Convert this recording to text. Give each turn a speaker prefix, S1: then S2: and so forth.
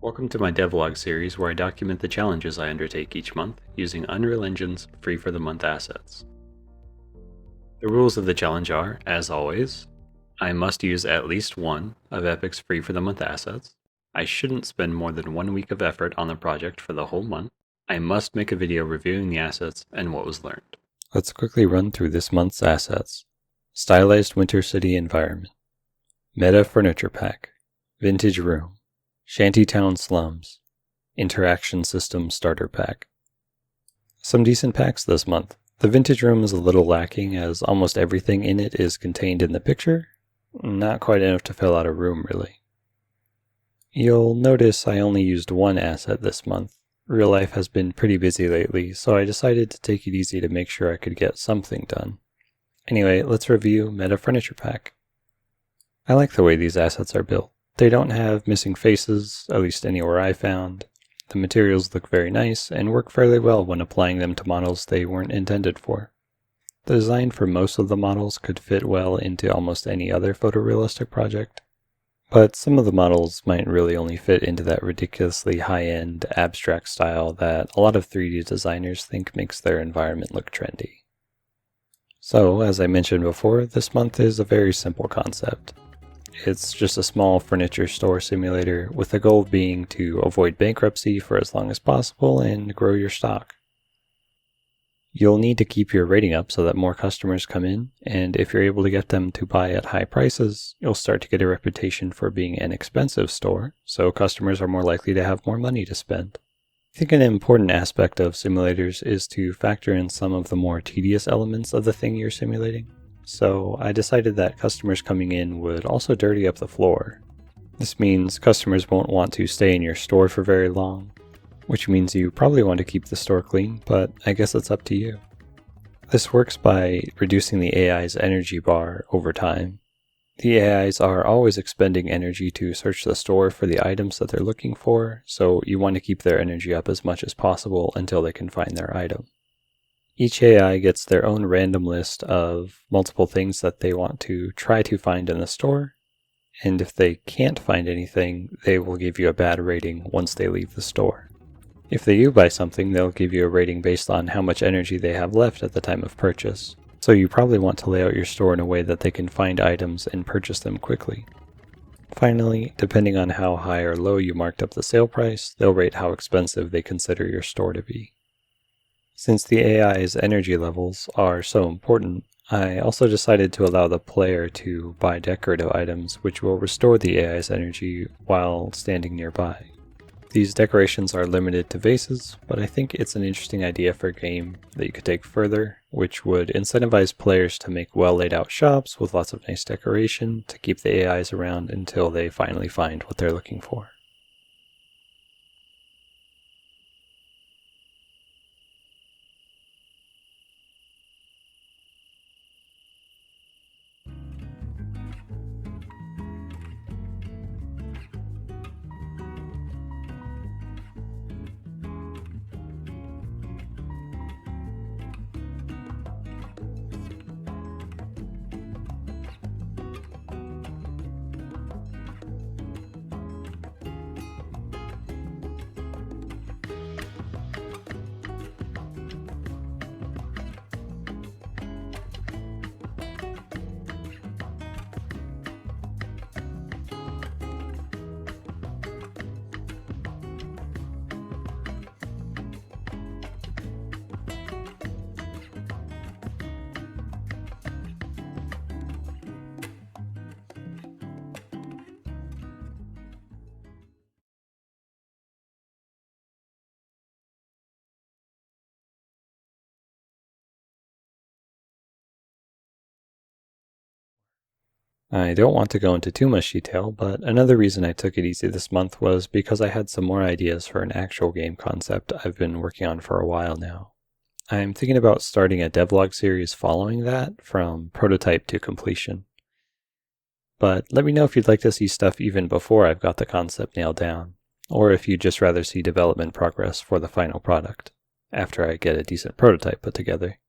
S1: Welcome to my devlog series where I document the challenges I undertake each month using Unreal Engine's free-for-the-month assets. The rules of the challenge are, as always, I must use at least one of Epic's free-for-the-month assets. I shouldn't spend more than 1 week of effort on the project for the whole month. I must make a video reviewing the assets and what was learned.
S2: Let's quickly run through this month's assets. Stylized Winter City Environment, Meta Furniture Pack, Vintage Room, Shantytown Slums, Interaction System Starter Pack. Some decent packs this month. The Vintage Room is a little lacking as almost everything in it is contained in the picture. Not quite enough to fill out a room really. You'll notice I only used one asset this month. Real life has been pretty busy lately, so I decided to take it easy to make sure I could get something done. Anyway, let's review Meta Furniture Pack. I like the way these assets are built. They don't have missing faces, at least anywhere I found. The materials look very nice and work fairly well when applying them to models they weren't intended for. The design for most of the models could fit well into almost any other photorealistic project, but some of the models might really only fit into that ridiculously high-end, abstract style that a lot of 3D designers think makes their environment look trendy. So, as I mentioned before, this month is a very simple concept. It's just a small furniture store simulator with the goal being to avoid bankruptcy for as long as possible and grow your stock. You'll need to keep your rating up so that more customers come in, and if you're able to get them to buy at high prices, you'll start to get a reputation for being an expensive store, so customers are more likely to have more money to spend. I think an important aspect of simulators is to factor in some of the more tedious elements of the thing you're simulating. So I decided that customers coming in would also dirty up the floor. This means customers won't want to stay in your store for very long, which means you probably want to keep the store clean, but I guess it's up to you. This works by reducing the AI's energy bar over time. The AIs are always expending energy to search the store for the items that they're looking for, so you want to keep their energy up as much as possible until they can find their item. Each AI gets their own random list of multiple things that they want to try to find in the store, and if they can't find anything, they will give you a bad rating once they leave the store. If they do buy something, they'll give you a rating based on how much energy they have left at the time of purchase, so you probably want to lay out your store in a way that they can find items and purchase them quickly. Finally, depending on how high or low you marked up the sale price, they'll rate how expensive they consider your store to be. Since the AI's energy levels are so important, I also decided to allow the player to buy decorative items which will restore the AI's energy while standing nearby. These decorations are limited to vases, but I think it's an interesting idea for a game that you could take further, which would incentivize players to make well laid out shops with lots of nice decoration to keep the AIs around until they finally find what they're looking for. I don't want to go into too much detail, but another reason I took it easy this month was because I had some more ideas for an actual game concept I've been working on for a while now. I'm thinking about starting a devlog series following that, from prototype to completion. But let me know if you'd like to see stuff even before I've got the concept nailed down, or if you'd just rather see development progress for the final product, after I get a decent prototype put together.